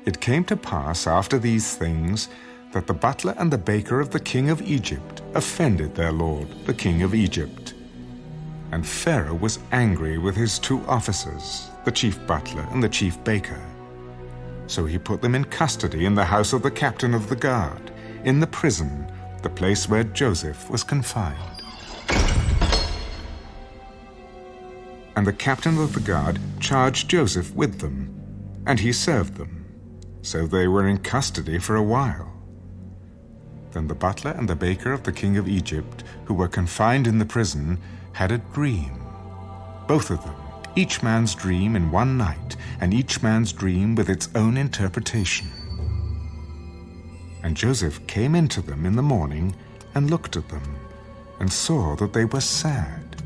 It came to pass after these things that the butler and the baker of the king of Egypt offended their lord, the king of Egypt. And Pharaoh was angry with his 2 officers, the chief butler and the chief baker. So he put them in custody in the house of the captain of the guard, in the prison, the place where Joseph was confined. And the captain of the guard charged Joseph with them, and he served them. So they were in custody for a while. Then the butler and the baker of the king of Egypt, who were confined in the prison, had a dream. Both of them, each man's dream in one night, and each man's dream with its own interpretation. And Joseph came into them in the morning and looked at them, and saw that they were sad.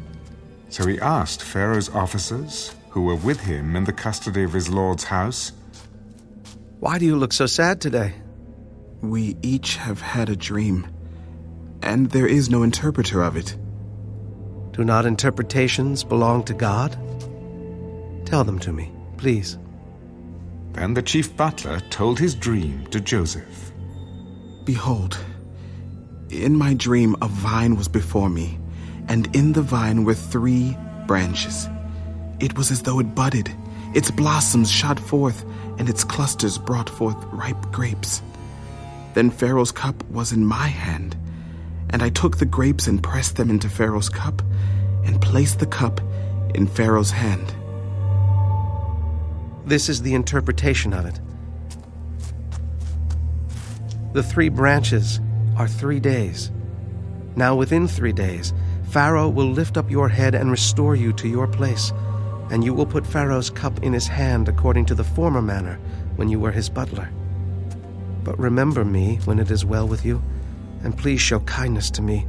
So he asked Pharaoh's officers, who were with him in the custody of his lord's house, "Why do you look so sad today?" "We each have had a dream, and there is no interpreter of it." "Do not interpretations belong to God? Tell them to me, please." Then the chief butler told his dream to Joseph. "Behold, in my dream a vine was before me, and in the vine were 3 branches. It was as though it budded, its blossoms shot forth, and its clusters brought forth ripe grapes. Then Pharaoh's cup was in my hand, and I took the grapes and pressed them into Pharaoh's cup, and placed the cup in Pharaoh's hand." This is the interpretation of it. The 3 branches are 3 days. Now within 3 days, Pharaoh will lift up your head and restore you to your place, and you will put Pharaoh's cup in his hand according to the former manner when you were his butler. But remember me when it is well with you, and please show kindness to me.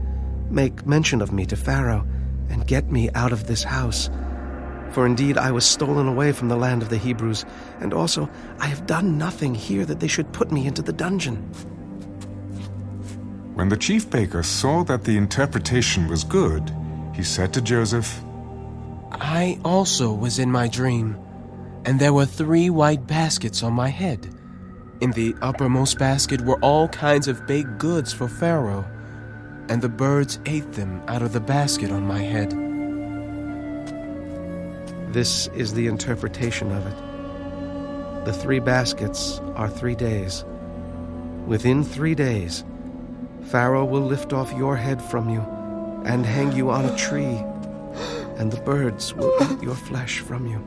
Make mention of me to Pharaoh, and get me out of this house. For indeed I was stolen away from the land of the Hebrews, and also I have done nothing here that they should put me into the dungeon." When the chief baker saw that the interpretation was good, he said to Joseph, "I also was in my dream, and there were 3 white baskets on my head. In the uppermost basket were all kinds of baked goods for Pharaoh, and the birds ate them out of the basket on my head." This is the interpretation of it. The 3 baskets are 3 days. Within 3 days, Pharaoh will lift off your head from you and hang you on a tree, and the birds will eat your flesh from you.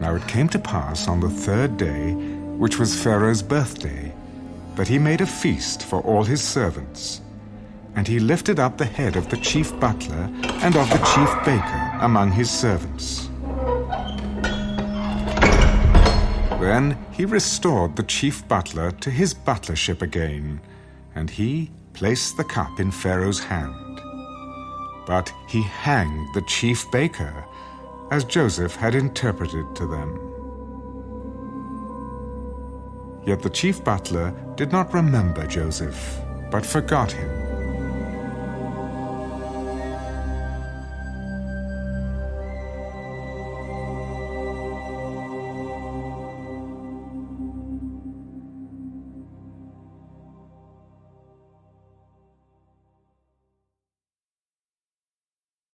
Now it came to pass on the 3rd day, which was Pharaoh's birthday, that he made a feast for all his servants. And he lifted up the head of the chief butler and of the chief baker among his servants. Then he restored the chief butler to his butlership again, and he placed the cup in Pharaoh's hand. But he hanged the chief baker, as Joseph had interpreted to them. Yet the chief butler did not remember Joseph, but forgot him.